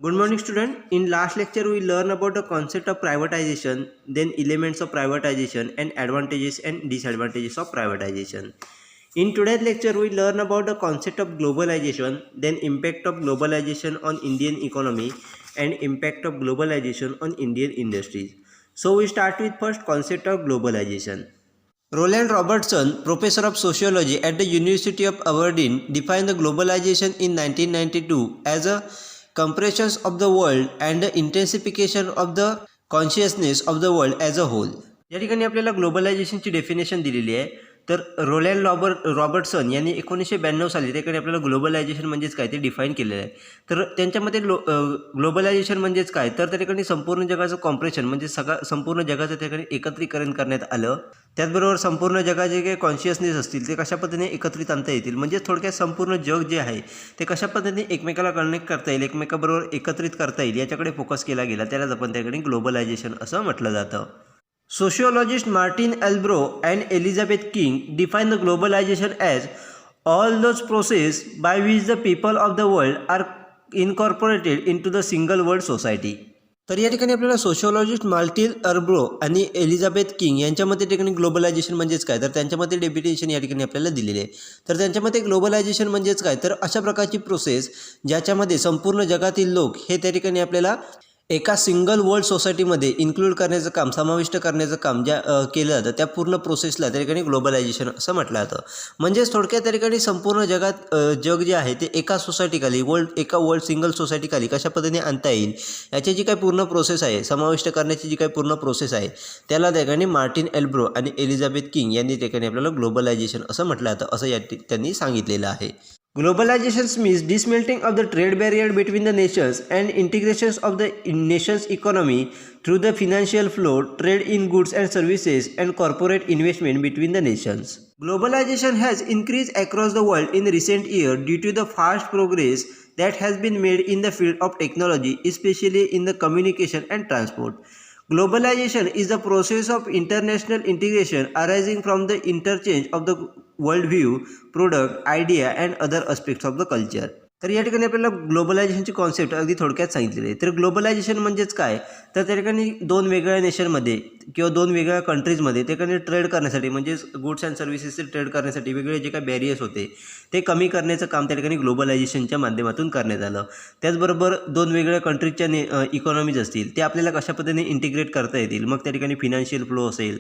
Good morning student. In last lecture we learn about the concept of privatization, then elements of privatization and advantages and disadvantages of privatization. In today's lecture we learn about the concept of globalization, then impact of globalization on Indian economy and impact of globalization on Indian industries. So we start with first concept of globalization. Roland Robertson, professor of sociology at the University of Aberdeen, defined the globalization in 1992 as a compression of the world and the intensification of the consciousness of the world as a whole. या ठिकाणी आपल्याला ग्लोबलायझेशनची definition दिलेली आहे. तर Roland Robertson यांनी 1992 साली त्याकडे आपल्याला ग्लोबलायझेशन म्हणजेच काय ते डिफाईन केलेलं आहे. तर त्यांच्यामध्ये ग्लोबलायझेशन म्हणजेच काय, तर त्या ठिकाणी संपूर्ण जगाचं कॉम्प्रेशन म्हणजे संपूर्ण जगाचं त्या ठिकाणी एकत्रीकरण करण्यात आलं. त्याचबरोबर संपूर्ण जगाचे काही कॉन्शियसनेस असतील ते कशा पद्धतीने एकत्रित आणता येतील, म्हणजे थोडक्यात संपूर्ण जग जे आहे ते कशा पद्धतीने एकमेकाला कनेक्ट करता येईल, एकमेकाबरोबर एकत्रित करता येईल याच्याकडे फोकस केला गेला. त्यालाच आपण त्याकडे ग्लोबलायझेशन असं म्हटलं जातं. Sociologist Martin Elbro and Elizabeth King define the globalization as all those processes by which the people of the world are incorporated into the single world society. तर या ठिकाणी आपल्याला सोशिओलॉजिस्ट मार्टिन एल्ब्रो आणि एलिझाबेथ किंग यांच्यामध्ये ठिकाणी globalisation म्हणजेच काय, तर त्यांच्यामध्ये डेफिनेशन या ठिकाणी आपल्याला दिलेले आहे. तर त्यांच्यामध्ये ग्लोबलायझेशन म्हणजेच काय, तर अशा प्रकारची प्रोसेस ज्याच्यामध्ये संपूर्ण जगातील लोक हे त्या ठिकाणी आपल्याला एका सिंगल वर्ल्ड सोसायटीमध्ये इन्क्लूड करण्याचं काम, समाविष्ट करण्याचं काम केलं जातं त्या पूर्ण प्रोसेसला त्या ठिकाणी ग्लोबलायझेशन असं म्हटलं जातं. म्हणजेच थोडक्यात त्या ठिकाणी संपूर्ण जगात जग जे आहे ते एका सोसायटीखाली एका वर्ल्ड सिंगल सोसायटीखाली कशा पद्धतीने आणता येईल याची जी काही पूर्ण प्रोसेस आहे, समाविष्ट करण्याची जी काही पूर्ण प्रोसेस आहे त्याला त्या ठिकाणी मार्टिन एल्ब्रो आणि एलिझाबेथ किंग यांनी त्या ठिकाणी आपल्याला ग्लोबलायझेशन असं म्हटलं जातं असं त्यांनी सांगितलेलं आहे. Globalization means dismantling of the trade barrier between the nations and integrations of the nation's economy through the financial flow, trade in goods and services, and corporate investment between the nations. Globalization has increased across the world in recent years due to the fast progress that has been made in the field of technology, especially in the communication and transport. Globalization is the process of international integration arising from the interchange of the worldview, product, idea and other aspects of the culture. तर या ठिकाणी आपल्याला ग्लोबलायझेशनची concept अगदी थोडक्यात सांगितलेली आहे. तर globalisation म्हणजेच काय, तर त्या ठिकाणी दोन वेगळ्या नेशनमध्ये किंवा दोन वेगळ्या कंट्रीजमध्ये त्या ठिकाणी ट्रेड करण्यासाठी म्हणजेच गुड्स अँड सर्व्हिसेसचे ट्रेड करण्यासाठी वेगळे जे काही बॅरियर्स होते ते कमी करण्याचं काम त्या ठिकाणी ग्लोबलायझेशनच्या माध्यमातून करण्यात आलं. त्याचबरोबर दोन वेगळ्या कंट्रीजच्या इकॉनॉमीज असतील ते आपल्याला कशा पद्धतीने इंटिग्रेट करता येतील, मग त्या ठिकाणी फिनान्शियल फ्लो असेल,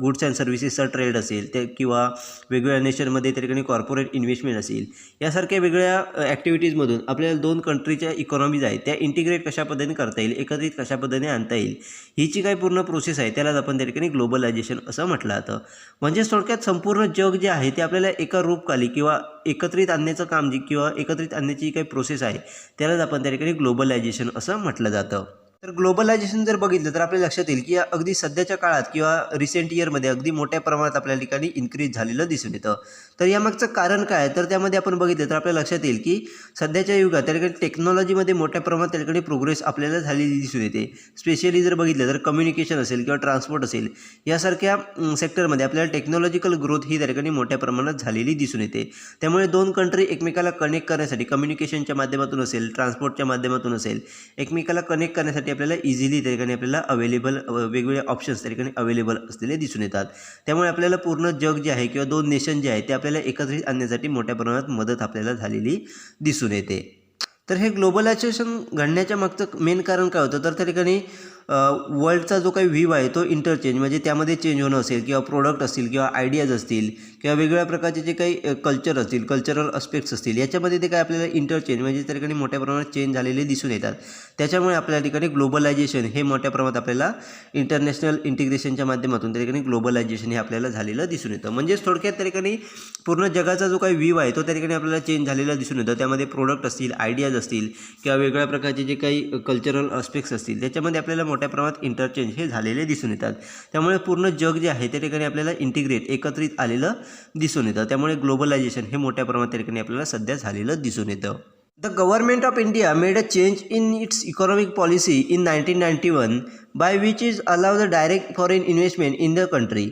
गुड्स अँड सर्व्हिसेसचा ट्रेड असेल ते, किंवा वेगवेगळ्या नेशनमध्ये त्या ठिकाणी कॉर्पोरेट इन्व्हेस्टमेंट असेल, यासारख्या वेगळ्या ॲक्टिव्हिटीजमधून आपल्याला दोन कंट्रीच्या इकॉनॉमीज आहेत त्या इंटिग्रेट कशा पद्धतीने करता येईल, एकत्रित कशा पद्धतीने आणता येईल, ही जी काही पूर्ण प्रोसेस आहे त्यालाच आपण त्या ठिकाणी ग्लोबलायझेशन असं म्हटलं जातं. म्हणजेच थोडक्यात संपूर्ण जग जे आहे ते आपल्याला एका रूपखाली किंवा एकत्रित आणण्याचं काम किंवा एकत्रित आणण्याची जी काही प्रोसेस आहे त्यालाच आपण त्या ठिकाणी ग्लोबलायझेशन असं म्हटलं जातं. तर ग्लोबलायझेशन जर बघितलं तर आपल्या लक्षात येईल की अगदी सध्याच्या काळात किंवा रिसेंट इयरमध्ये अगदी मोठ्या प्रमाणात आपल्या ठिकाणी इन्क्रीज झालेलं दिसून येतं. तर यामागचं कारण काय, तर त्यामध्ये आपण बघितलं तर आपल्या लक्षात येईल की सध्याच्या युगात त्या ठिकाणी टेक्नॉलॉजीमध्ये मोठ्या प्रमाणात त्या ठिकाणी प्रोग्रेस आपल्याला झालेली दिसून येते. स्पेशली जर बघितलं तर कम्युनिकेशन असेल किंवा ट्रान्सपोर्ट असेल यासारख्या सेक्टरमध्ये आपल्याला टेक्नॉलॉजिकल ग्रोथ ही त्या ठिकाणी मोठ्या प्रमाणात झालेली दिसून येते. त्यामुळे दोन कंट्री एकमेकाला कनेक्ट करण्यासाठी कम्युनिकेशनच्या माध्यमातून असेल, ट्रान्सपोर्टच्या माध्यमातून असेल, एकमेकाला कनेक्ट करण्यासाठी आपल्याला इझिली त्या ठिकाणी आपल्याला अवेलेबल वेगवेगळे ऑप्शन्स त्या ठिकाणी अवेलेबल असलेले दिसून येतात. त्यामुळे आपल्याला पूर्ण जग जे आहे किंवा दोन नेशन जे आहे ते आपल्याला एकत्रित आणण्यासाठी मोठ्या प्रमाणात मदत आपल्याला झालेली दिसून येते. तर हे ग्लोबलायझेशन घडण्याच्या मागचं मेन कारण काय होतं, तर त्या ठिकाणी वर्ल्डचा जो काही व्ह्यू आहे तो इंटरचेंज म्हणजे त्यामध्ये चेंज होणं असेल, किंवा प्रोडक्ट असतील, किंवा आयडियाज असतील, किंवा वेगवेगळ्या प्रकारचे जे काही कल्चर असतील, कल्चरल अस्पेक्ट्स असतील, याच्यामध्ये ते काय आपल्याला इंटरचेंज म्हणजे त्या ठिकाणी मोठ्या प्रमाणात चेंज झालेले दिसून येतात. त्याच्यामुळे आपल्या ठिकाणी ग्लोबलायझेशन हे मोठ्या प्रमाणात आपल्याला इंटरनॅशनल इंटिग्रेशनच्या माध्यमातून त्या ठिकाणी ग्लोबलायझेशन हे आपल्याला झालेलं दिसून येतं. म्हणजेच थोडक्यात त्या ठिकाणी पूर्ण जगाचा जो काही व्ह्यू आहे तो त्या ठिकाणी आपल्याला चेंज झालेला दिसून येतो. त्यामध्ये प्रोडक्ट असतील, आयडियाज असतील, किंवा वेगवेगळ्या प्रकारचे जे काही कल्चरल अस्पेक्ट्स असतील त्याच्यामध्ये आपल्याला मोठ्या प्रमाणात इंटरचेंज हे झालेले दिसून येतात. त्यामुळे पूर्ण जग जे आहे त्या ठिकाणी आपल्याला इंटिग्रेट एकत्रित आलेलं दिसून येतं. त्यामुळे ग्लोबलायझेशन हे मोठ्या प्रमाणात त्या ठिकाणी आपल्याला सध्या झालेलं दिसून येतं. The government of India made a change in its economic policy in 1991 by which is allowed the direct foreign investment in the country.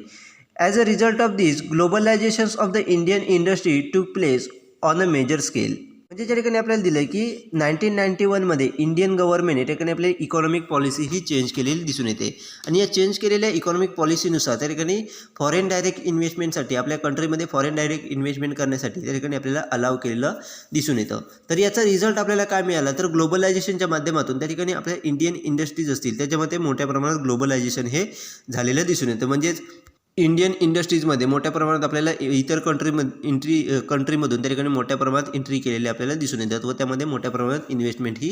As a result of this, globalizations of the Indian industry took place on a major scale. म्हणजे त्या ठिकाणी आपल्याला दिलं आहे की 1991मध्ये Indian government या ठिकाणी आपली इकॉनॉमिक पॉलिसी ही चेंज केलेली दिसून येते आणि या चेंज केलेल्या इकॉनॉमिक पॉलिसीनुसार त्या ठिकाणी फॉरेन डायरेक्ट इन्व्हेस्टमेंटसाठी आपल्या कंट्रीमध्ये फॉरेन डायरेक्ट इन्व्हेस्टमेंट करण्यासाठी त्या ठिकाणी आपल्याला अलाव केलेलं दिसून येतं. तर याचा रिझल्ट आपल्याला काय मिळाला तर ग्लोबलायझेशनच्या माध्यमातून त्या ठिकाणी आपल्या इंडियन इंडस्ट्रीज असतील त्याच्यामध्ये मोठ्या प्रमाणात ग्लोबलायझेशन हे झालेलं दिसून येतं. म्हणजेच इंडियन इंडस्ट्रीजमध्ये मोठ्या प्रमाणात आपल्याला इतर कंट्रीमधून त्या ठिकाणी मोठ्या प्रमाणात एंट्री केलेली आपल्याला दिसून येतात व त्यामध्ये मोठ्या प्रमाणात इन्व्हेस्टमेंट ही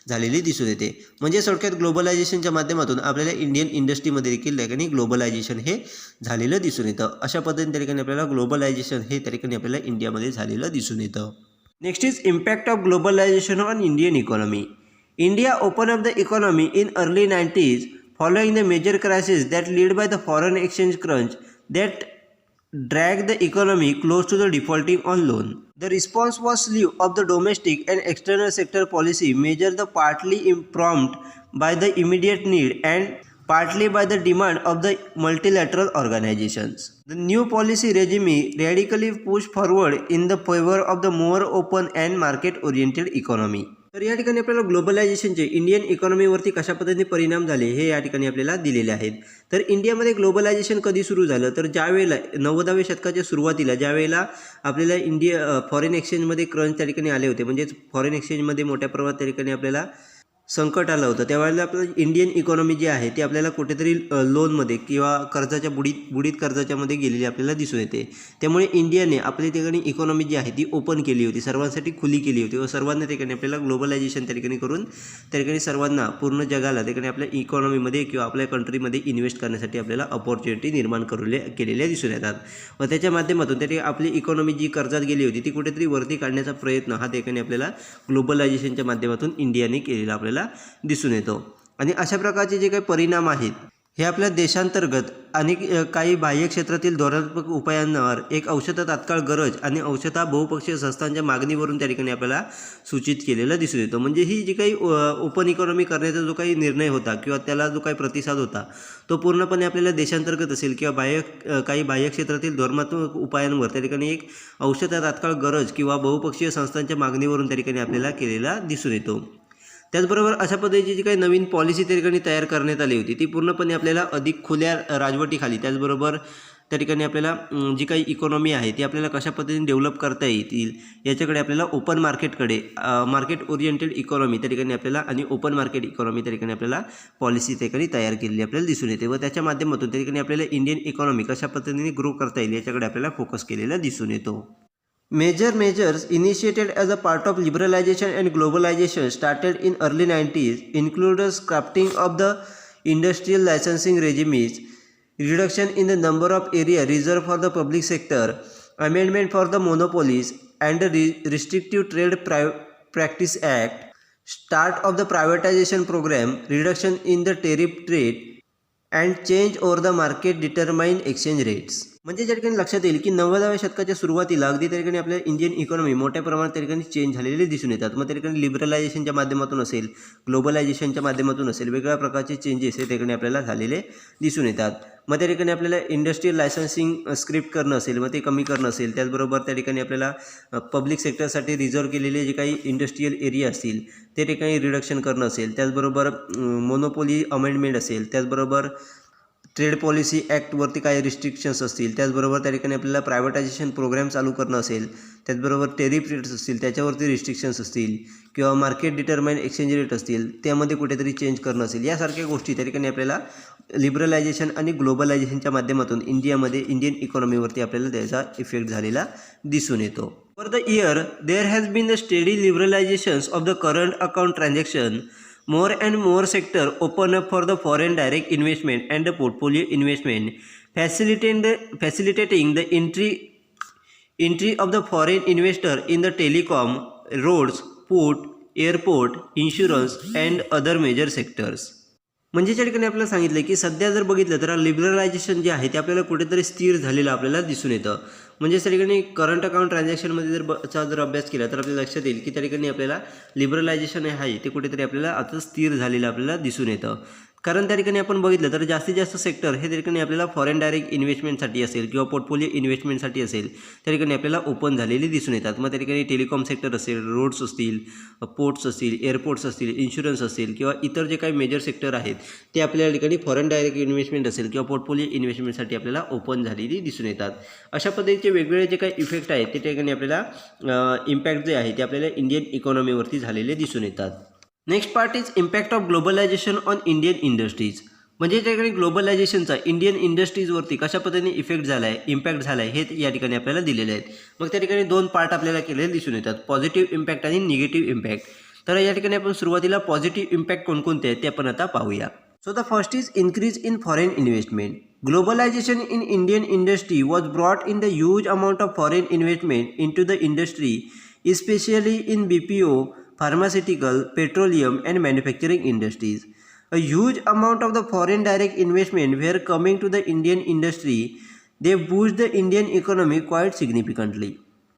झालेली दिसून येते. म्हणजे थोडक्यात ग्लोबलायझेशनच्या माध्यमातून आपल्याला इंडियन इंडस्ट्रीमध्ये देखील त्या ठिकाणी ग्लोबलायझेशन हे झालेलं दिसून येतं. अशा पद्धतीने त्या ठिकाणी आपल्याला ग्लोबलायझेशन हे त्या ठिकाणी आपल्याला इंडियामध्ये झालेलं दिसून येतं. Next is impact of globalisation on Indian economy. India opened up the economy in early 90s following the major crisis that led by the foreign exchange crunch that dragged the economy close to the defaulting on loan. The response was slew of the domestic and external sector policy measures the partly prompt by the immediate need and partly by the demand of the multilateral organizations. The new policy regime radically pushed forward in the favor of the more open and market-oriented economy. तर या ठिकाणी आपल्याला ग्लोबलायझेशनचे Indian इकॉनॉमीवरती कशा पद्धतीने परिणाम झाले हे या ठिकाणी आपल्याला दिलेले आहेत. तर इंडियामध्ये ग्लोबलायझेशन कधी सुरू झालं तर ज्यावेळेला 90व्या शतकाच्या सुरुवातीला ज्यावेळेला आपल्याला फॉरेन एक्सचेंजमध्ये क्रंच त्या ठिकाणी आले होते म्हणजेच फॉरेन एक्सचेंजमध्ये मोठ्या प्रमाणात त्या ठिकाणी आपल्याला संकट आलं होतं त्यावेळेला आपलं इंडियन इकॉनॉमी जी आहे ती आपल्याला कुठेतरी लोनमध्ये किंवा कर्जाच्या बुडीत कर्जाच्यामध्ये गेलेली आपल्याला दिसून येते. त्यामुळे इंडियाने आपल्या ठिकाणी इकॉनॉमी जी आहे ती ओपन केली होती, सर्वांसाठी खुली केली होती व सर्वांना ठिकाणी आपल्याला ग्लोबलायझेशन त्या ठिकाणी करून त्या ठिकाणी सर्वांना पूर्ण जगाला ठिकाणी आपल्या इकॉनॉमीमध्ये किंवा आपल्या कंट्रीमध्ये इन्व्हेस्ट करण्यासाठी आपल्याला अपॉर्च्युनिटी निर्माण केलेल्या दिसून येतात व त्याच्या माध्यमातून त्या ठिकाणी आपली इकॉनॉमी जी कर्जात गेली होती ती कुठेतरी वरती काढण्याचा प्रयत्न हा ठिकाणी आपल्याला ग्लोबलायझेशनच्या माध्यमातून इंडियाने केलेला आपल्याला दिसून येतो. आणि अशा प्रकारचे जे काही परिणाम आहेत हे आपल्या देशांतर्गत आणि काही बाह्य क्षेत्रातील धोरणात्मक उपायांवर एक औषध तात्काळ गरज आणि औषधा बहुपक्षीय संस्थांच्या मागणीवरून त्या ठिकाणी आपल्याला सूचित केलेलं दिसून येतं. म्हणजे ही जी काही ओपन इकॉनॉमी करण्याचा जो काही निर्णय होता किंवा त्याला जो काही प्रतिसाद होता तो पूर्णपणे आपल्याला देशांतर्गत असेल किंवा काही बाह्य क्षेत्रातील धोरणात्मक उपायांवर त्या ठिकाणी एक औषधा तात्काळ गरज किंवा बहुपक्षीय संस्थांच्या मागणीवरून त्या ठिकाणी आपल्याला केलेला दिसून येतो. त्याचबरोबर अशा पद्धतीची जी काही नवीन पॉलिसी त्या ठिकाणी तयार करण्यात आली होती ती पूर्णपणे आपल्याला अधिक खुल्या राजवटीखाली त्याचबरोबर त्या ठिकाणी आपल्याला जी काही इकॉनॉमी आहे ती आपल्याला कशा पद्धतीने डेव्हलप करता येतील याच्याकडे आपल्याला ओपन मार्केट ओरिएंटेड इकॉनॉमी त्या ठिकाणी आपल्याला आणि ओपन मार्केट इकॉनॉमी त्या ठिकाणी आपल्याला पॉलिसी त्या ठिकाणी तयार केलेली आपल्याला दिसून येते व त्याच्या माध्यमातून त्या ठिकाणी आपल्याला इंडियन इकॉनॉमी कशा पद्धतीने ग्रो करता येईल याच्याकडे आपल्याला फोकस केलेला दिसून येतो. Major measures initiated as a part of liberalization and globalization started in early 90s included scrapping of the industrial licensing regimes, reduction in the number of area reserved for the public sector, amendment for the monopolies and the Restrictive Trade Practice Act, start of the privatization program, reduction in the tariff trade and change over the market determined exchange rates. म्हणजे त्या ठिकाणी लक्षात येईल की 90व्या शतकाच्या सुरुवातीला अगदी त्या ठिकाणी आपल्या इंडियन इकॉनॉमी मोठ्या प्रमाणात त्या ठिकाणी चेंज झालेले दिसून येतात. मग त्या ठिकाणी लिबरलायझेशनच्या माध्यमातून असेल, ग्लोबलायझेशनच्या माध्यमातून असेल, वेगवेगळ्या प्रकारचे चेंजेस हे त्या ठिकाणी आपल्याला झालेले दिसून येतात. मग त्या ठिकाणी आपल्याला इंडस्ट्रियल लायसन्सिंग स्क्रिप्ट करणं असेल मग ते कमी करणं असेल, त्याचबरोबर त्या ठिकाणी आपल्याला पब्लिक सेक्टरसाठी रिझर्व केलेले जे काही इंडस्ट्रियल एरिया असतील ते ठिकाणी रिडक्शन करणं असेल, त्याचबरोबर मोनोपोली अमेंडमेंट असेल, त्याचबरोबर ट्रेड पॉलिसी ॲक्टवरती काही रिस्ट्रिक्शन्स असतील, त्याचबरोबर त्या ठिकाणी आपल्याला प्रायव्हेटायझेशन प्रोग्राम चालू करणं असेल, त्याचबरोबर टेरिफ रेट्स असतील त्याच्यावरती रिस्ट्रिक्शन्स असतील किंवा मार्केट डिटरमाइंड एक्सचेंज रेट असतील त्यामध्ये कुठेतरी चेंज करणं असेल, यासारख्या गोष्टी त्या ठिकाणी आपल्याला लिबरलायझेशन आणि ग्लोबलायझेशनच्या माध्यमातून इंडियन इकॉनॉमीवरती आपल्याला त्याचा इफेक्ट झालेला दिसून येतो. For the year there has been the steady liberalisations of the current account transaction. More and more sector open up for the foreign direct investment and the portfolio investment, facilitating the entry of the foreign investor in the telecom, roads, port, airport, insurance and other major sectors. म्हणजे त्या ठिकाणी आपल्याला सांगितलं की सध्या जर बघितलं तर लिबरलायझेशन जे आहे ते आपल्याला कुठेतरी स्थिर झालेलं आपल्याला दिसून येतं. म्हणजे त्या ठिकाणी करंट अकाउंट ट्रान्झॅक्शनमध्ये जर अभ्यास केला तर आपल्याला लक्षात येईल की त्या ठिकाणी आपल्याला लिबरलायझेशन आहे ते कुठेतरी आपल्याला आता स्थिर झालेलं आपल्याला दिसून येतं. कारण त्या ठिकाणी आपण बघितलं तर जास्तीत जास्त सेक्टर हे त्या ठिकाणी आपल्याला फॉरेन डायरेक्ट इन्व्हेस्टमेंटसाठी असेल किंवा पोर्टफोलिओ इन्व्हेस्टमेंटसाठी असेल त्या ठिकाणी आपल्याला ओपन झालेली दिसून येतात. मग त्या ठिकाणी टेलिकॉम सेक्टर असेल, रोड्स असतील, पोर्ट्स असतील, एअरपोर्ट्स असतील, इन्शुरन्स असेल किंवा इतर जे काही मेजर सेक्टर आहेत ते आपल्या ठिकाणी फॉरेन डायरेक्ट इन्व्हेस्टमेंट असेल किंवा पोर्टफोलिओ इन्व्हेस्टमेंटसाठी आपल्याला ओपन झालेली दिसून येतात. अशा पद्धतीचे वेगवेगळे जे काही इफेक्ट आहेत ते त्या ठिकाणी आपल्याला इम्पॅक्ट जे आहे ते आपल्याला इंडियन इकॉनॉमीवरती झालेले दिसून येतात. Next part is impact of globalisation on Indian industries. म्हणजे त्या ठिकाणी ग्लोबलायझेशनचा इंडियन इंडस्ट्रीजवरती कशा पद्धतीने इफेक्ट झाला आहे, इम्पॅक्ट झाला आहे हे या ठिकाणी आपल्याला दिलेले आहेत. मग त्या ठिकाणी 2 पार्ट आपल्याला केलेले दिसून येतात, पॉझिटिव्ह इम्पॅक्ट आणि निगेटिव्ह इम्पॅक्ट. तर या ठिकाणी आपण सुरुवातीला पॉझिटिव्ह इम्पॅक्ट कोणकोणते आहेत ते आपण आता पाहूया. So the first is increase in foreign investment. Globalization in Indian industry was brought in the huge amount of foreign investment into the industry, especially in BPO, pharmaceutical, petroleum and manufacturing industries. A huge amount of the foreign direct investment were coming to the Indian industry. They boost the Indian economy quite significantly.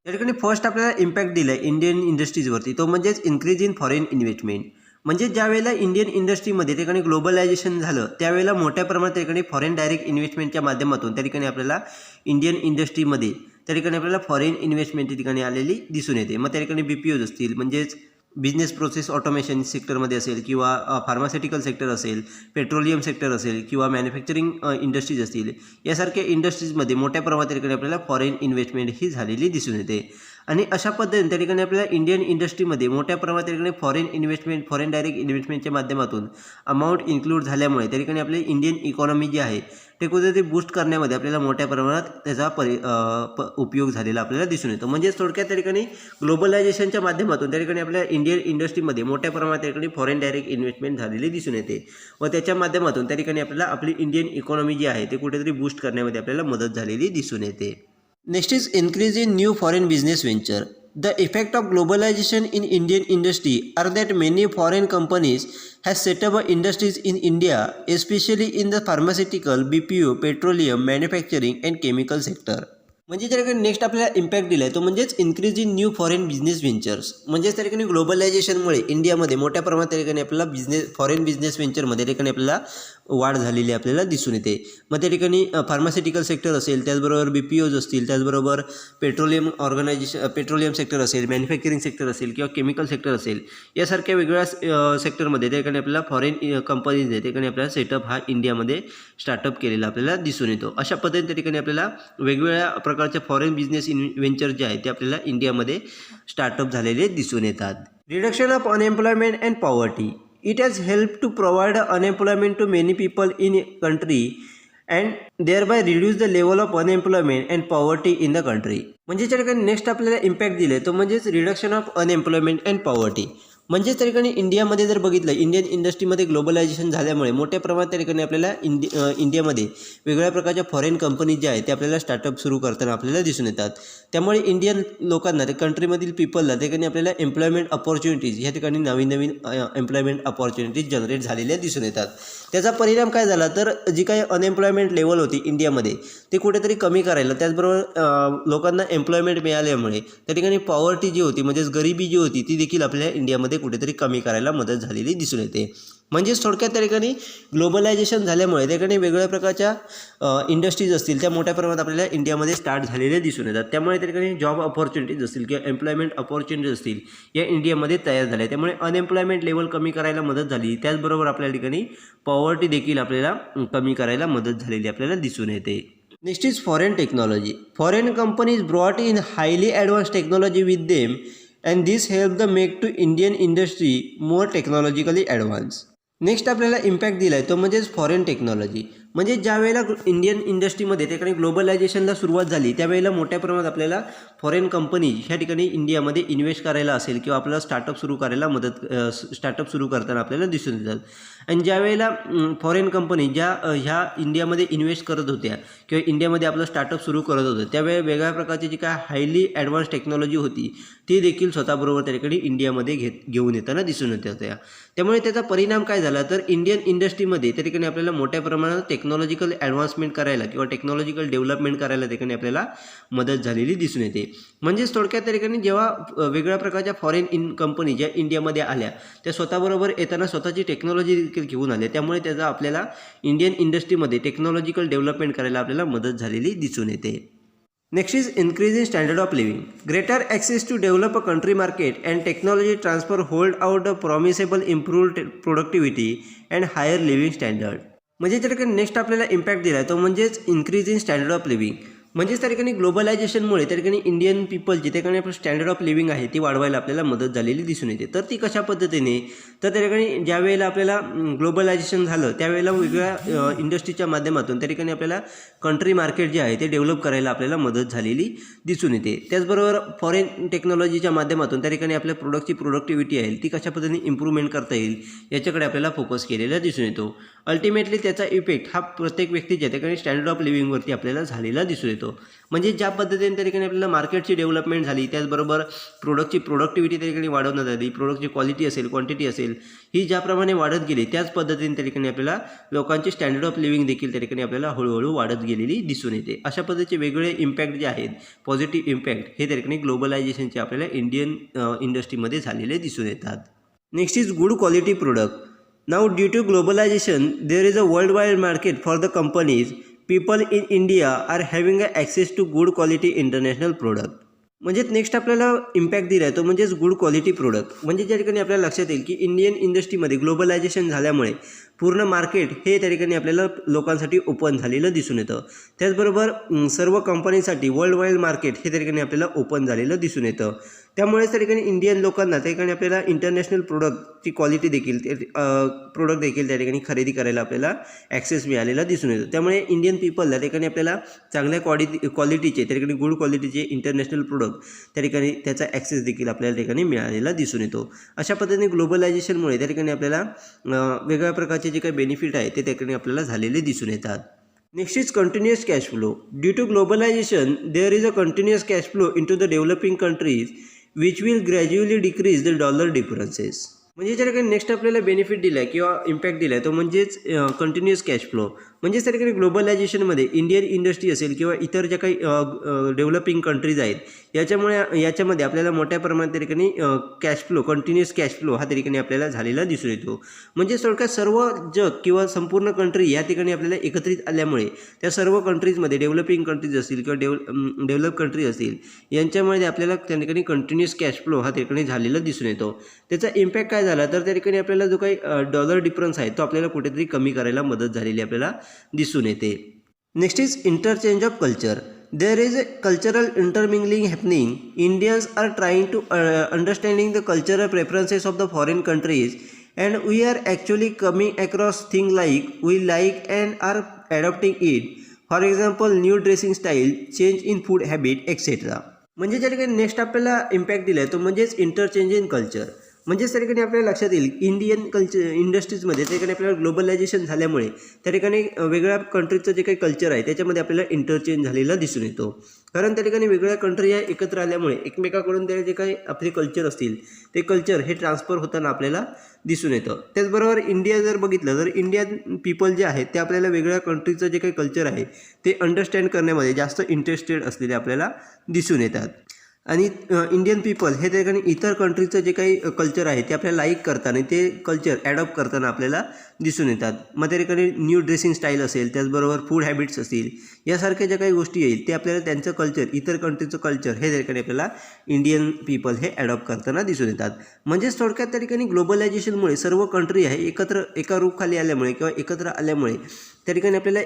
या ठिकाणी first आपल्याला impact दिला आहे Indian इंडस्ट्रीजवरती, तो म्हणजेच increase in foreign investment. म्हणजे ज्यावेळेला Indian इंडस्ट्रीमध्ये त्या ठिकाणी ग्लोबलायझेशन झालं त्यावेळेला मोठ्या प्रमाणात त्या ठिकाणी फॉरेन डायरेक्ट इन्व्हेस्टमेंटच्या माध्यमातून त्या ठिकाणी आपल्याला इंडियन इंडस्ट्रीमध्ये त्या ठिकाणी आपल्याला फॉरेन इन्व्हेस्टमेंट त्या ठिकाणी आलेली दिसून येते. मग त्या ठिकाणी BPOज असतील, म्हणजेच बिझनेस प्रोसेस ऑटोमेशन सेक्टरमध्ये असेल किंवा फार्मास्युटिकल सेक्टर असेल, पेट्रोलियम सेक्टर असेल किंवा मॅन्युफॅक्चरिंग इंडस्ट्रीज असतील, यासारख्या इंडस्ट्रीजमध्ये मोठ्या प्रमाणात त्या ठिकाणी आपल्याला फॉरेन इन्व्हेस्टमेंट ही झालेली दिसून येते. आणि अशा पद्धतीने त्या ठिकाणी आपल्याला इंडियन इंडस्ट्रीमध्ये मोठ्या प्रमाणात त्या ठिकाणी फॉरेन डायरेक्ट इन्व्हेस्टमेंटच्या माध्यमातून अमाऊंट इन्क्लूड झाल्यामुळे त्या ठिकाणी आपली इंडियन इकॉनॉमी जी आहे ते कुठेतरी बूस्ट करण्यामध्ये आपल्याला मोठ्या प्रमाणात त्याचा उपयोग झालेला आपल्याला दिसून येतो. म्हणजे थोडक्यात त्या ठिकाणी ग्लोबलायझेशनच्या माध्यमातून त्या ठिकाणी आपल्या इंडियन इंडस्ट्रीमध्ये मोठ्या प्रमाणात त्या ठिकाणी फॉरेन डायरेक्ट इन्व्हेस्टमेंट झालेली दिसून येते व त्याच्या माध्यमातून त्या ठिकाणी आपल्याला आपली इंडियन इकॉनॉमी जी आहे ते कुठेतरी बूस्ट करण्यामध्ये आपल्याला मदत झालेली दिसून येते. Next is increase in new foreign business venture. The effect of globalization in Indian industry are that many foreign companies have set up industries in India, especially in the pharmaceutical, BPO, petroleum, manufacturing and chemical sector. म्हणजे त्या ठिकाणी next आपल्याला impact दिला आहे तो म्हणजेच increase in new foreign business ventures. म्हणजेच त्या ठिकाणी ग्लोबलायझेशनमुळे इंडियामध्ये मोठ्या प्रमाणात त्या ठिकाणी आपल्याला फॉरेन बिझनेस व्हेंचरमध्ये त्या ठिकाणी आपल्याला वाढ झालेली आपल्याला दिसून येते. मग त्या ठिकाणी फार्मास्युटिकल सेक्टर असेल, त्याचबरोबर BPOज असतील, त्याचबरोबर पेट्रोलियम सेक्टर असेल, मॅन्युफॅक्चरिंग सेक्टर असेल किंवा केमिकल सेक्टर असेल, यासारख्या वेगवेगळ्या सेक्टरमध्ये त्या ठिकाणी आपल्याला फॉरेन कंपनीज आहे त्या ठिकाणी आपल्याला सेटअप हा इंडियामध्ये स्टार्टअप केलेला आपल्याला दिसून येतो. अशा पद्धतीने त्या ठिकाणी आपल्याला वेगवेगळ्या प्रकारचे फॉरेन बिझनेस व्हेंचर जे आहे ते आपल्याला इंडियामध्ये स्टार्टअप झालेले दिसून येतात. Reduction of unemployment and poverty. It has helped to provide unemployment to many people in a country and thereby reduce the level of unemployment and poverty in the country. म्हणजे त्या ठिकाणी नेक्स्ट आपल्याला impact दिले तो म्हणजेच reduction of unemployment and poverty. म्हणजेच त्या ठिकाणी इंडियामध्ये जर बघितलं इंडियन इंडस्ट्रीमध्ये ग्लोबलायझेशन झाल्यामुळे मोठ्या प्रमाणात त्या ठिकाणी आपल्याला इंडियामध्ये वेगवेगळ्या प्रकारच्या फॉरेन कंपनीज ज्या आहेत ते आपल्याला स्टार्टअप सुरू करताना आपल्याला दिसून येतात. त्यामुळे इंडियन लोकांना त्या कंट्रीमधील पीपलला त्या ठिकाणी आपल्याला एम्प्लॉयमेंट अपॉर्च्युनिटीज ह्या ठिकाणी नवीन एम्प्लॉयमेंट अपॉर्च्युनिटीज जनरेट झालेल्या दिसून येतात. त्याचा परिणाम काय झाला तर जी काही अनएम्प्लॉयमेंट लेवल होती इंडियामध्ये ते कुठेतरी कमी करायला, त्याचबरोबर लोकांना एम्प्लॉयमेंट मिळाल्यामुळे त्या ठिकाणी पॉवर्टी जी होती म्हणजेच गरिबी जी होती ती देखील आपल्या इंडियामध्ये कुठेतरी कमी करायला मदत झालेली दिसून येते. म्हणजेच थोडक्यात त्या ठिकाणी ग्लोबलायझेशन झाल्यामुळे त्या ठिकाणी वेगवेगळ्या प्रकारच्या इंडस्ट्रीज असतील त्या मोठ्या प्रमाणात आपल्याला इंडियामध्ये स्टार्ट झालेल्या दिसून येतात. त्यामुळे त्या ठिकाणी जॉब अपॉर्च्युनिटीज असतील किंवा एम्प्लॉयमेंट अपॉर्च्युनिटीज असतील या इंडियामध्ये तयार झाल्या. त्यामुळे अनएम्प्लॉयमेंट लेवल कमी करायला मदत झाली, त्याचबरोबर आपल्या ठिकाणी पॉवर्टी देखील आपल्याला कमी करायला मदत झालेली आपल्याला दिसून येते. Next is foreign technology. Foreign companies brought in highly advance technology with them and this helped the make to Indian industry more technologically advanced. Next आपल्याला इम्पॅक्ट दिला आहे तो म्हणजेच फॉरेन टेक्नॉलॉजी. म्हणजे ज्या वेळेला इंडियन इंडस्ट्रीमध्ये त्या ठिकाणी ग्लोबलायझेशनला सुरुवात झाली त्यावेळेला मोठ्या प्रमाणात आपल्याला फॉरेन कंपनी ह्या ठिकाणी इंडियामध्ये इन्व्हेस्ट करायला असेल किंवा आपल्याला स्टार्टअप सुरू करायला स्टार्टअप सुरू करताना आपल्याला दिसून येतात. आणि ज्या वेळेला फॉरेन कंपनी ज्या ह्या इंडियामध्ये इन्व्हेस्ट करत होत्या किंवा इंडियामध्ये आपलं स्टार्टअप सुरू करत होतं त्यावेळी वेगळ्या प्रकारची जी काय हायली ॲडव्हान्स टेक्नॉलॉजी होती ती देखील स्वतःबरोबर त्या ठिकाणी इंडियामध्ये घेऊन येताना दिसून येत होत्या. त्यामुळे त्याचा परिणाम काय झाला तर इंडियन इंडस्ट्रीमध्ये त्या ठिकाणी आपल्याला मोठ्या प्रमाणात टेक्नॉलॉजिकल ॲडव्हान्समेंट करायला किंवा टेक्नॉलॉजिकल डेव्हलपमेंट करायला त्या ठिकाणी आपल्याला मदत झालेली दिसून येते. म्हणजेच थोडक्यात त्या ठिकाणी जेव्हा वेगळ्या प्रकारच्या फॉरेन कंपनी ज्या इंडियामध्ये आल्या त्या स्वतःबरोबर येताना स्वतःची टेक्नॉलॉजी देखील घेऊन आल्या, त्यामुळे त्याचा आपल्याला इंडियन इंडस्ट्रीमध्ये टेक्नॉलॉजिकल डेव्हलपमेंट करायला आपल्याला मदत झालेली दिसून येते. Next is increase in standard of living. Greater access to develop a country market and technology transfer hold out a promisable improved productivity and higher living standard. म्हणजे त्या ठिकाणी नेक्स्ट आपल्याला इम्पॅक्ट दिला आहे तो म्हणजेच increase in standard of living. म्हणजेच त्या ठिकाणी ग्लोबलायझेशनमुळे त्या ठिकाणी इंडियन पीपलची त्या ठिकाणी आपलं स्टँडर्ड ऑफ लिव्हिंग आहे ती वाढवायला आपल्याला मदत झालेली दिसून येते. तर ती कशा पद्धतीने, तर त्या ठिकाणी ज्या वेळेला आपल्याला ग्लोबलायझेशन झालं त्यावेळेला वेगवेगळ्या इंडस्ट्रीच्या माध्यमातून त्या ठिकाणी आपल्याला कंट्री मार्केट जे आहे ते डेव्हलप करायला आपल्याला मदत झालेली दिसून येते. त्याचबरोबर फॉरेन टेक्नॉलॉजीच्या माध्यमातून त्या ठिकाणी आपल्या प्रोडक्टची प्रोडक्टिव्हिटी आहे ती कशा पद्धतीने इम्प्रूव्हमेंट करता येईल याच्याकडे आपल्याला फोकस केलेला दिसून येतो. अल्टिमेटली त्याचा इफेक्ट हा प्रत्येक व्यक्तीच्या त्या ठिकाणी स्टँडर्ड ऑफ लिव्हिंगवरती आपल्याला झालेला दिसून येतो. म्हणजे ज्या पद्धतीने त्या ठिकाणी आपल्याला मार्केटची डेव्हलपमेंट झाली, त्याचबरोबर प्रोडक्टची प्रोडक्टिव्हिटी त्या ठिकाणी वाढवण्यात आली, प्रोडक्टची क्वालिटी असेल, क्वांटिटी असेल, ही ज्याप्रमाणे वाढत गेली त्याच पद्धतीने त्या ठिकाणी आपल्याला लोकांची स्टँडर्ड ऑफ लिव्हिंग देखील त्या ठिकाणी आपल्याला हळूहळू वाढत गेलेली दिसून येते. अशा पद्धतीचे वेगवेगळे इम्पॅक्ट जे आहेत, पॉझिटिव्ह इम्पॅक्ट, हे त्या ठिकाणी ग्लोबलायझेशनचे आपल्याला इंडियन इंडस्ट्रीमध्ये झालेले दिसून येतात. Next is good quality product. Now, due to globalization, there is a worldwide market for the companies. People in India are having access to good quality international product. म्हणजेच next आपल्याला इम्पॅक्ट दिला आहे तो म्हणजेच गुड क्वालिटी प्रोडक्ट. म्हणजे ज्या ठिकाणी आपल्याला लक्षात येईल की इंडियन इंडस्ट्रीमध्ये ग्लोबलायझेशन झाल्यामुळे पूर्ण मार्केट हे त्या ठिकाणी आपल्याला लोकांसाठी ओपन झालेलं दिसून येतं. त्याचबरोबर सर्व कंपनीसाठी वर्ल्ड वाईड मार्केट हे त्या ठिकाणी आपल्याला ओपन झालेलं दिसून येतं. त्यामुळेच त्या ठिकाणी इंडियन लोकांना त्या ठिकाणी आपल्याला इंटरनॅशनल प्रोडक्टची क्वालिटी देखील प्रोडक्ट देखील त्या ठिकाणी खरेदी करायला आपल्याला ॲक्सेस मिळालेला दिसून येतो. त्यामुळे इंडियन पीपलला त्या ठिकाणी आपल्याला चांगल्या क्वालिटीचे त्या ठिकाणी गुड क्वालिटीचे इंटरनॅशनल प्रोडक्ट त्या ठिकाणी त्याचा ॲक्सेस देखील आपल्याला ठिकाणी मिळालेला दिसून येतो. अशा पद्धतीने ग्लोबलायझेशनमुळे त्या ठिकाणी आपल्याला वेगवेगळ्या प्रकारचे जे काही बेनिफिट आहे ते त्या ठिकाणी आपल्याला झालेले दिसून येतात. Next is continuous cash flow. Due to globalization, there is a continuous cash flow into the developing countries which will gradually decrease the dollar differences. म्हणजे ज्या ठिकाणी नेक्स्ट आपल्याला बेनिफिट दिला आहे किंवा इम्पॅक्ट दिला आहे तो म्हणजेच कंटिन्युअस कॅश फ्लो. म्हणजेच त्या ठिकाणी ग्लोबलायझेशनमध्ये इंडियन इंडस्ट्री असेल किंवा इतर ज्या काही डेव्हलपिंग कंट्रीज आहेत याच्यामध्ये आपल्याला मोठ्या प्रमाणात त्या ठिकाणी cash flow, continuous cash flow हा त्या ठिकाणी आपल्याला झालेला दिसून येतो. म्हणजे थोडक्यात सर्व जग किंवा संपूर्ण कंट्री या ठिकाणी आपल्याला एकत्रित आल्यामुळे त्या सर्व कंट्रीजमध्ये डेव्हलपिंग कंट्रीज असतील किंवा डेव्हलप कंट्रीज असतील यांच्यामध्ये आपल्याला त्या ठिकाणी कंटिन्युअस कॅश फ्लो हा त्या ठिकाणी झालेला दिसून येतो. त्याचा इम्पॅक्ट काय झाला तर त्या ठिकाणी आपल्याला जो काही डॉलर डिफरन्स आहे तो आपल्याला कुठेतरी कमी करायला मदत झालेली आपल्याला दिसून येते. Next is interchange of culture. There is a cultural intermingling happening. Indians are trying to understanding the cultural preferences of the foreign countries and we are actually coming across thing like we like and are adopting it. For example new dressing style, change in food habit etcetera. म्हणजे ज्या ठिकाणी next आपल्याला impact दिला आहे तो म्हणजेच interchange in culture. म्हणजेच त्या ठिकाणी आपल्याला लक्षात येईल इंडियन इंडस्ट्रीजमध्ये त्या ठिकाणी आपल्याला ग्लोबलायझेशन झाल्यामुळे त्या ठिकाणी वेगळ्या कंट्रीचं जे काही कल्चर आहे त्याच्यामध्ये आपल्याला इंटरचेंज झालेला दिसून येतो. कारण त्या ठिकाणी वेगवेगळ्या कंट्री या एकत्र आल्यामुळे एकमेकाकडून ते जे काही आपले कल्चर असतील ते कल्चर हे ट्रान्सफर होताना आपल्याला दिसून येतं. त्याचबरोबर इंडिया जर बघितलं तर इंडियन पीपल जे आहेत ते आपल्याला वेगळ्या कंट्रीचं जे काही कल्चर आहे ते अंडरस्टँड करण्यामध्ये जास्त इंटरेस्टेड असलेले आपल्याला दिसून येतात. आणि इंडियन पीपल हे त्या ठिकाणी इतर कंट्रीचं जे काही कल्चर आहे ते आपल्याला लाईक करताना ते कल्चर ॲडॉप्ट करताना आपल्याला दिसून येतात. मग त्या ठिकाणी न्यू ड्रेसिंग स्टाईल असेल, त्याचबरोबर फूड हॅबिट्स असतील, यासारख्या ज्या काही गोष्टी येईल ते आपल्याला त्यांचं कल्चर, इतर कंट्रीचं कल्चर हे त्या ठिकाणी आपल्याला इंडियन पीपल हे ॲडॉप्ट करताना दिसून येतात. म्हणजेच थोडक्यात त्या ठिकाणी ग्लोबलायझेशनमुळे सर्व कंट्री आहे एका रूपखाली आल्यामुळे किंवा एकत्र आल्यामुळे त्या ठिकाणी आपल्याला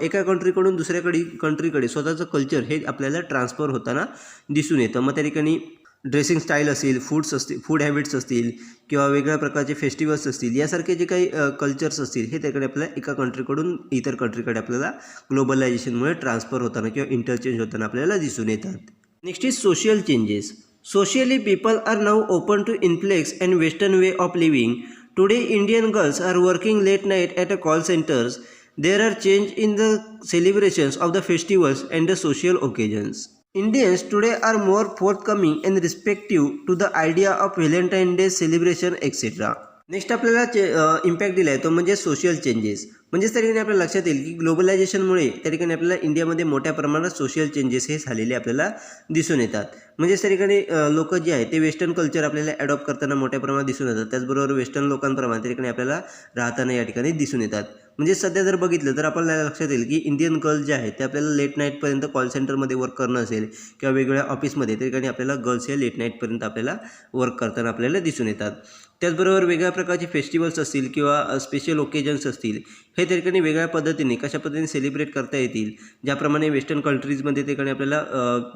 एका कंट्रीकडून दुसऱ्या कंट्रीकडे स्वतःचं कल्चर हे आपल्याला ट्रान्सफर होताना दिसून येतं. मग त्या ठिकाणी ड्रेसिंग स्टाईल असेल, फूड हॅबिट्स असतील किंवा वेगळ्या प्रकारचे फेस्टिवल्स असतील, यासारखे जे काही कल्चर्स असतील हे त्याकडे आपल्याला एका कंट्रीकडून इतर कंट्रीकडे आपल्याला ग्लोबलायझेशनमुळे ट्रान्सफर होताना किंवा इंटरचेंज होताना आपल्याला दिसून येतात. Next is social changes. Socially, people are now open to influx and Western way of living. Today, Indian girls are working late night at a call centers. There are change in the celebrations of the festivals and the social occasions. Indians today are more forthcoming and receptive to the idea of Valentine's Day celebration, etc. Next आपल्याला impact दिला आहे तो म्हणजे social changes. म्हणजेच त्या ठिकाणी आपल्याला लक्षात येईल की ग्लोबलायझेशनमुळे त्या ठिकाणी आपल्याला इंडियामध्ये मोठ्या प्रमाणात सोशल चेंजेस हे झालेले आपल्याला दिसून येतात. म्हणजेच त्या ठिकाणी लोक जे आहे ते वेस्टर्न कल्चर आपल्याला ॲडॉप्ट करताना मोठ्या प्रमाणात दिसून येतात. त्याचबरोबर वेस्टर्न लोकांप्रमाणे त्या ठिकाणी आपल्याला राहताना या ठिकाणी दिसून येतात. म्हणजे सध्या जर बघितलं तर आपल्याला लक्षात येईल की इंडियन गर्ल्स जे आहेत ते आपल्याला लेट नाईटपर्यंत कॉल सेंटरमध्ये वर्क करणं असेल किंवा वेगवेगळ्या ऑफिसमध्ये त्या ठिकाणी आपल्याला गर्ल्स हे लेट नाईटपर्यंत आपल्याला वर्क करताना आपल्याला दिसून येतात. त्याचबरोबर वेगळ्या प्रकारचे फेस्टिवल्स असतील किंवा स्पेशल ओकेजन्स असतील हे त्या ठिकाणी वेगळ्या पद्धतीने कशा पद्धतीने सेलिब्रेट करता येतील, ज्याप्रमाणे वेस्टर्न कंट्रीजमध्ये त्या ठिकाणी आपल्याला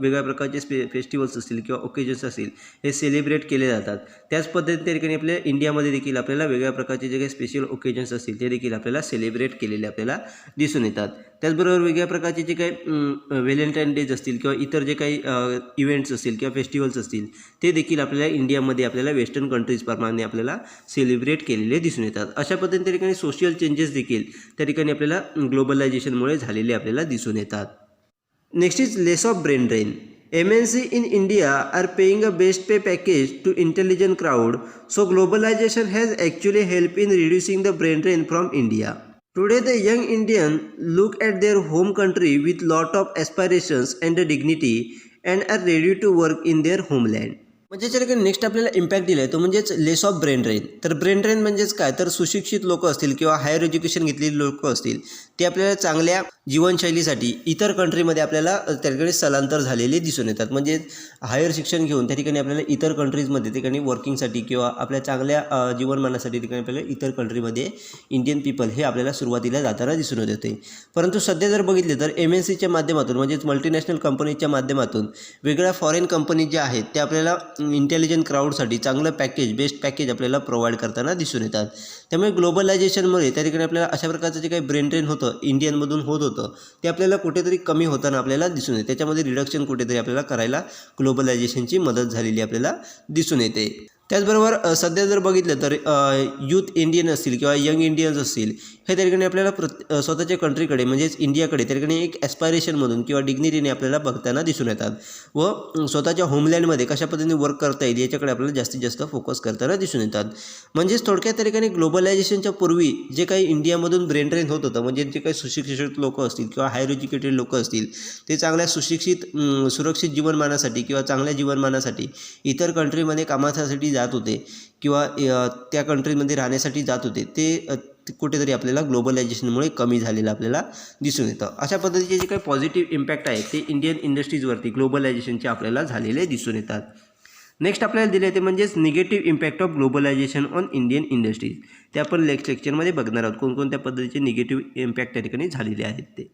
वेगळ्या प्रकारचे फेस्टिवल्स असतील किंवा ओकेजन्स असतील हे सेलिब्रेट केले जातात. त्याच पद्धतीने त्या ठिकाणी आपल्या इंडियामध्ये देखील आपल्याला वेगळ्या प्रकारचे जे काही स्पेशल ओकेजन्स असतील ते देखील आपल्याला सेलिब्रेट केलेले आपल्याला दिसून येतात. त्याचबरोबर वेगळ्या प्रकारचे जे काही व्हॅलेंटाईन डेज असतील किंवा इतर जे काही इव्हेंट्स असतील किंवा फेस्टिवल्स असतील ते देखील आपल्याला इंडियामध्ये आपल्याला वेस्टर्न कंट्रीजप्रमाणे आपल्याला सेलिब्रेट केलेले दिसून येतात. अशा पद्धतीने त्या ठिकाणी सोशल चेंजेस देखील त्या ठिकाणी आपल्याला ग्लोबलायझेशनमुळे झालेले आपल्याला दिसून येतात. Next is less of brain drain. MNC in India are paying a best pay package to intelligent crowd, so globalization has actually helped in reducing the brain drain from India. Today the young Indian look at their home country with lot of aspirations and dignity and are ready to work in their homeland. म्हणजे ज्या ठिकाणी next आपल्याला impact दिला आहे तो म्हणजेच लेस of brain drain. तर brain drain म्हणजेच काय, तर सुशिक्षित लोक असतील किंवा हायर एज्युकेशन घेतलेली लोक असतील ते आपल्याला चांगल्या जीवनशैलीसाठी इतर कंट्रीमध्ये आपल्याला त्या ठिकाणी स्थलांतर झालेले दिसून येतात. म्हणजे हायर शिक्षण घेऊन त्या ठिकाणी आपल्याला इतर कंट्रीजमध्ये ठिकाणी वर्किंगसाठी किंवा आपल्या चांगल्या जीवनमानासाठी ठिकाणी आपल्याला इतर कंट्रीमध्ये इंडियन पीपल हे आपल्याला सुरुवातीला जाताना दिसून येते. परंतु सध्या जर बघितले तर MNCच्या माध्यमातून म्हणजेच मल्टीनॅशनल कंपनीच्या माध्यमातून वेगळ्या फॉरेन कंपनी ज्या आहेत त्या आपल्याला इंटेलिजंट क्राऊडसाठी चांगलं पॅकेज, बेस्ट पॅकेज आपल्याला प्रोव्हाइड करताना दिसून येतात. त्यामुळे ग्लोबलायझेशनमुळे त्या ठिकाणी आपल्याला अशा प्रकारचं जे काही ब्रेन ड्रेन होतं इंडियनमधून होत होतं ते आपल्याला कुठेतरी कमी होताना आपल्याला दिसून येते. त्याच्यामध्ये रिडक्शन कुठेतरी आपल्याला करायला ग्लोबलायझेशनची मदत झालेली आपल्याला दिसून येते. त्याचबरोबर सध्या जर बघितलं तर यूथ इंडियन असतील किंवा यंग इंडियन्स असतील हे त्या ठिकाणी आपल्याला स्वतःच्या कंट्रीकडे म्हणजेच इंडियाकडे त्या ठिकाणी एक ॲस्पायरेशनमधून किंवा डिग्निटीने आपल्याला बघताना दिसून येतात व स्वतःच्या होमलँडमध्ये कशा पद्धतीने वर्क करता येईल याच्याकडे आपल्याला जास्तीत जास्त फोकस करताना दिसून येतात. म्हणजेच थोडक्यात त्या ठिकाणी ग्लोबलायझेशनच्या पूर्वी जे काही इंडियामधून ब्रेन ड्रेन होत होतं म्हणजे जे काही सुशिक्षित लोक असतील किंवा हायर एज्युकेटेड लोक असतील ते चांगल्या सुशिक्षित सुरक्षित जीवनमानासाठी किंवा चांगल्या जीवनमानासाठी इतर कंट्रीमध्ये कामासाठी जात होते किंवा त्या कंट्रीमध्ये राहण्यासाठी जात होते ते कुठेतरी आपल्याला ग्लोबलायझेशनमुळे कमी झालेलं आपल्याला दिसून येतं. अशा पद्धतीचे जे काही पॉझिटिव्ह इम्पॅक्ट आहे ते इंडियन इंडस्ट्रीजवरती ग्लोबलायझेशनचे आपल्याला झालेले दिसून येतात. नेक्स्ट आपल्याला दिले ते म्हणजेच negative impact of globalisation on Indian industries. ते आपण लेक्चरमध्ये बघणार आहोत कोणकोणत्या पद्धतीचे निगेटिव्ह इम्पॅक्ट त्या ठिकाणी झालेले आहेत ते.